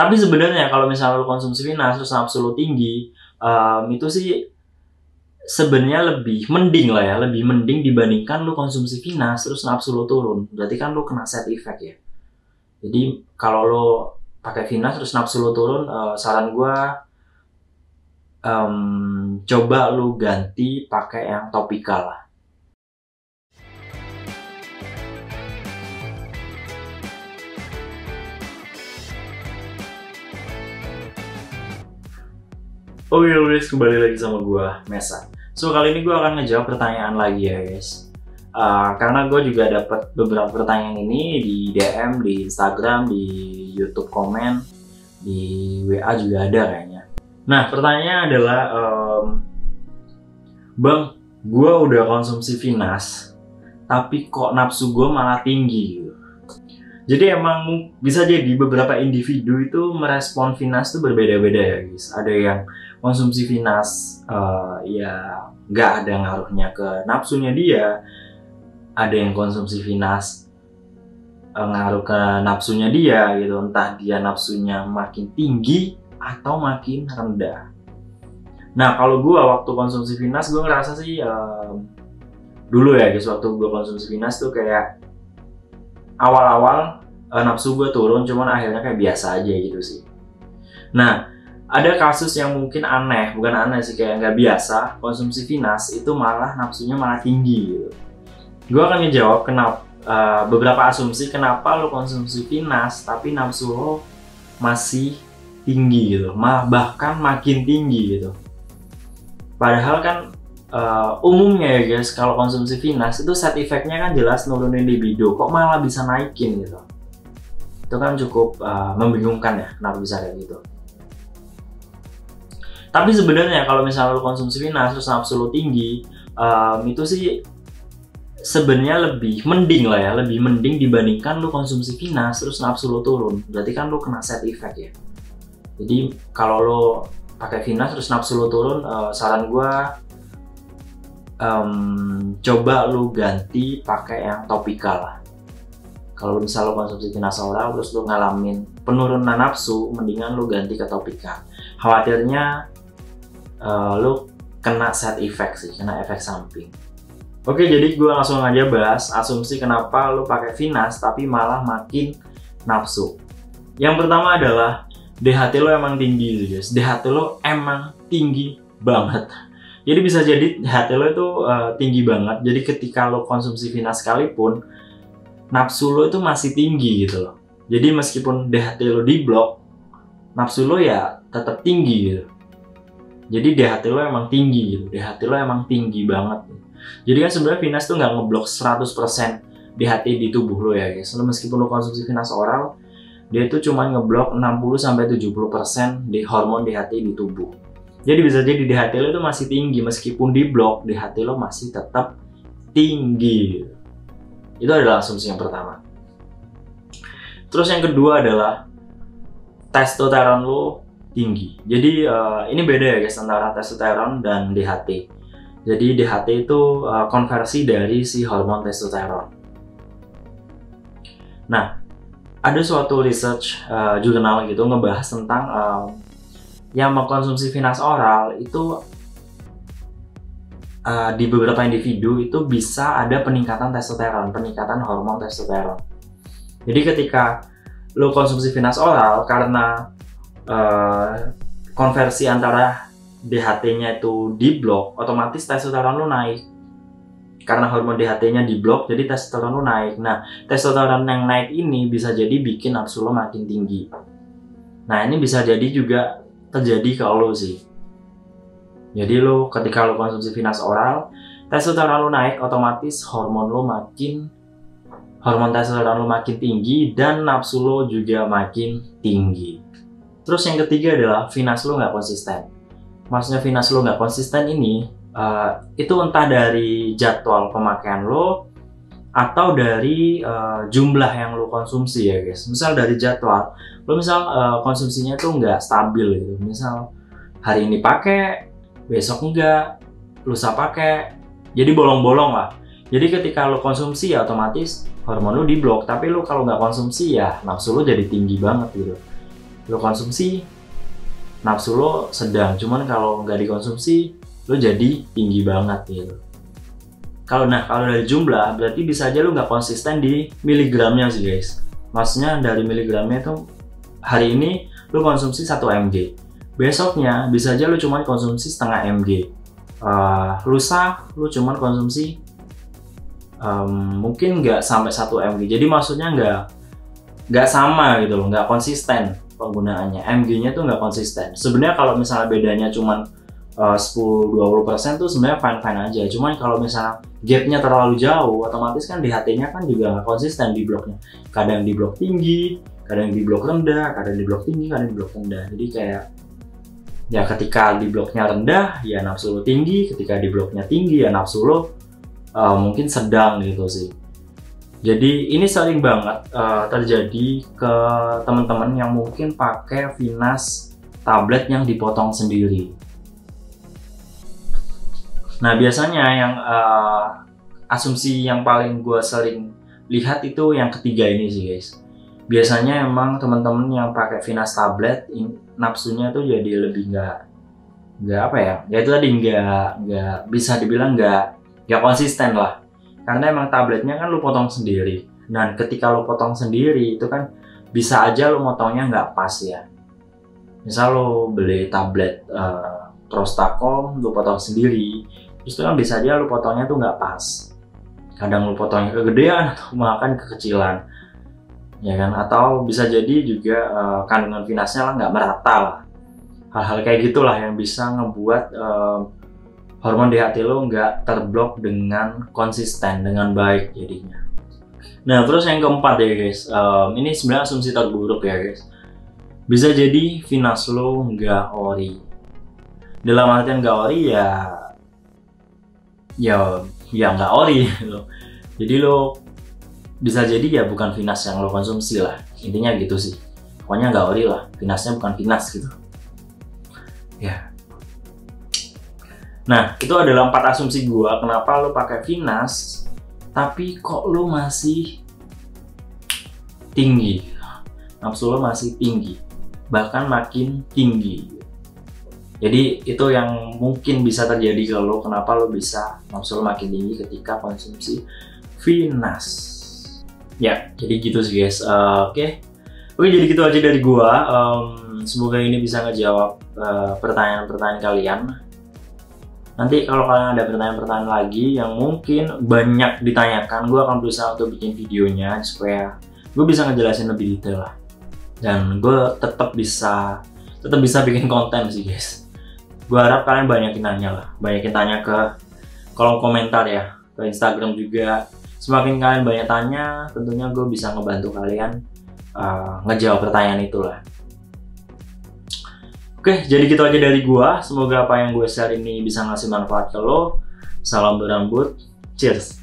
Tapi sebenarnya kalau misalnya lu konsumsi Finas terus nafsu lu tinggi, itu sih sebenarnya lebih mending lah ya, lebih mending dibandingkan lu konsumsi Finas terus nafsu lu turun. Berarti kan lu kena side effect ya. Jadi kalau lu pakai Finas terus nafsu lu turun, saran gua coba lu ganti pakai yang topikal lah. Oke guys, kembali lagi sama gua Mesa. So kali ini gua akan ngejawab pertanyaan lagi ya guys. Karena gue juga dapat beberapa pertanyaan ini di DM, di Instagram, di YouTube komen, di WA juga ada kayaknya. Nah pertanyaannya adalah, Bang, gue udah konsumsi Finas, tapi kok nafsu gue malah tinggi gitu. Jadi emang bisa jadi beberapa individu itu merespon Finas itu berbeda-beda ya guys. Ada yang konsumsi Finas ya nggak ada ngaruhnya ke nafsunya dia. Ada yang konsumsi Finas ngaruh ke nafsunya dia gitu. Entah dia nafsunya makin tinggi atau makin rendah. Nah kalau gue waktu konsumsi Finas gue ngerasa sih dulu ya guys, waktu gue konsumsi Finas tuh kayak awal-awal nafsu gue turun, cuman akhirnya kayak biasa aja gitu sih. Nah, ada kasus yang mungkin aneh, bukan aneh sih, kayak nggak biasa, konsumsi Finas itu malah nafsunya malah tinggi gitu. Gue akan ngejawab kenapa, beberapa asumsi kenapa lo konsumsi Finas tapi nafsu lo masih tinggi gitu, bahkan makin tinggi gitu. Padahal kan umumnya ya guys, kalau konsumsi Finas itu side effect-nya kan jelas nurunin libido, kok malah bisa naikin gitu. Itu kan cukup membingungkan ya, kenapa bisa kayak gitu. Tapi sebenarnya kalau misalnya lu konsumsi Finas terus nafsu lu tinggi, itu sih sebenarnya lebih mending lah ya, lebih mending dibandingkan lu konsumsi Finas terus nafsu lu turun. Berarti kan lu kena side effect ya. Jadi kalau lu pakai Finas terus nafsu lu turun, saran gua coba lu ganti pakai yang topikal lah. Kalau misal lo konsumsi Finas oral terus lo ngalamin penurunan nafsu, mendingan lo ganti ke topikal. Khawatirnya lo kena side effect sih, kena efek samping. Oke, jadi gue langsung aja bahas asumsi kenapa lo pakai Finas tapi malah makin nafsu. Yang pertama adalah DHT lo emang tinggi guys. DHT lo emang tinggi banget. Jadi bisa jadi DHT lo itu tinggi banget. Jadi ketika lo konsumsi Finas sekalipun, nafsu lo itu masih tinggi gitu loh. Jadi meskipun DHT lo diblok, nafsu lo ya tetap tinggi gitu. Jadi DHT lo emang tinggi gitu. DHT lo emang tinggi banget. Jadi kan sebenarnya Finas tuh nggak ngeblok 100% DHT di tubuh lo ya guys. Lo meskipun lo konsumsi Finas oral, dia itu cuma ngeblok 60-70% di hormon DHT di tubuh. Jadi bisa jadi DHT lo itu masih tinggi, meskipun diblok DHT lo masih tetap tinggi gitu. Itu adalah asumsi yang pertama. Terus yang kedua adalah testosteron lo tinggi. Jadi ini beda ya guys antara testosteron dan DHT. Jadi DHT itu konversi dari si hormon testosteron. Nah, ada suatu research jurnal gitu ngebahas tentang yang mengkonsumsi Finas oral itu di beberapa individu itu bisa ada peningkatan testosteron, peningkatan hormon testosteron. Jadi ketika lo konsumsi Finas oral, karena konversi antara DHT-nya itu diblok, otomatis testosteron lo naik. Karena hormon DHT-nya diblok, jadi testosteron lo naik. Nah, testosteron yang naik ini bisa jadi bikin nafsu lo makin tinggi. Nah, ini bisa jadi juga terjadi ke lo sih. Jadi lo ketika lo konsumsi Finas oral, testosteron lo naik, otomatis hormon testosteron lo makin tinggi dan nafsu lo juga makin tinggi. Terus yang ketiga adalah Finas lo nggak konsisten. Maksudnya Finas lo nggak konsisten ini itu entah dari jadwal pemakaian lo atau dari jumlah yang lo konsumsi ya guys. Misal dari jadwal, lo misal konsumsinya tuh nggak stabil gitu. Misal hari ini pakai, besok enggak, lusa pakai, jadi bolong-bolong lah. Jadi ketika lo konsumsi ya otomatis hormon lo diblok, tapi lo kalau nggak konsumsi ya nafsu lo jadi tinggi banget gitu. lo konsumsi, nafsu lo sedang, cuman kalau nggak dikonsumsi lo jadi tinggi banget gitu. Kalau dari jumlah berarti bisa aja lo nggak konsisten di miligramnya sih guys. Maksudnya dari miligramnya itu hari ini lo konsumsi 1 mg, besoknya bisa aja lo cuma konsumsi setengah mg, lusa lo cuma konsumsi mungkin nggak sampai 1 mg. Jadi maksudnya nggak sama gitu loh, nggak konsisten penggunaannya. mg-nya tuh nggak konsisten. Sebenarnya kalau misalnya bedanya cuman 10-20% tuh sebenarnya fine-fine aja. Cuman kalau misalnya gapnya terlalu jauh, otomatis kan DHT-nya kan juga nggak konsisten di bloknya. Kadang di blok tinggi, kadang di blok rendah, kadang di blok tinggi, kadang di blok rendah. Jadi kayak ya ketika di bloknya rendah ya nafsu lo tinggi, ketika di bloknya tinggi ya nafsu lo mungkin sedang gitu sih. Jadi ini sering banget terjadi ke teman-teman yang mungkin pakai Vinas tablet yang dipotong sendiri. Nah biasanya yang asumsi yang paling gue sering lihat itu yang ketiga ini sih guys. Biasanya emang teman-teman yang pakai Vinas tablet nafsunya tuh jadi lebih nggak apa ya? Ya itu tadi nggak bisa dibilang nggak konsisten lah. Karena emang tabletnya kan lu potong sendiri. Dan ketika lu potong sendiri itu kan bisa aja lu motongnya nggak pas ya. Misal lu beli tablet Prostacom, lu potong sendiri, terus itu kan bisa aja lu potongnya tuh nggak pas. Kadang lu potongnya kegedean atau makan kekecilan, ya kan? Atau bisa jadi juga kandungan Vinasnya lah nggak merata lah. Hal-hal kayak gitulah yang bisa ngebuat hormon DHT lo nggak terblok dengan konsisten, dengan baik jadinya. Nah terus yang keempat ya guys, ini sebenarnya asumsi terburuk ya guys. Bisa jadi Vinas lo nggak ori. Dalam artian nggak ori ya nggak ori gitu. Jadi lo bisa jadi ya bukan Vinas yang lo konsumsi lah. Intinya gitu sih. Pokoknya nggak ori lah. Vinasnya bukan Vinas gitu. Ya. Nah, itu adalah 4 asumsi gua kenapa lo pakai Vinas tapi kok lo masih tinggi. Nafsu lo masih tinggi. Bahkan makin tinggi. Jadi itu yang mungkin bisa terjadi ke lo, kenapa lo bisa nafsu lo makin tinggi ketika konsumsi Vinas. Ya, jadi gitu sih guys. Oke, jadi gitu aja dari gua. Semoga ini bisa ngejawab pertanyaan-pertanyaan kalian. Nanti kalau kalian ada pertanyaan-pertanyaan lagi yang mungkin banyak ditanyakan, gue akan berusaha untuk bikin videonya supaya gue bisa ngejelasin lebih detail lah. Dan gue tetap bisa bikin konten sih guys. Gue harap kalian banyakin nanya lah, banyakin tanya ke kolom komentar ya, ke Instagram juga. Semakin kalian banyak tanya, tentunya gue bisa ngebantu kalian ngejawab pertanyaan itulah. Oke, jadi gitu aja dari gua. Semoga apa yang gue share ini bisa ngasih manfaat ke lo. Salam berambut, cheers!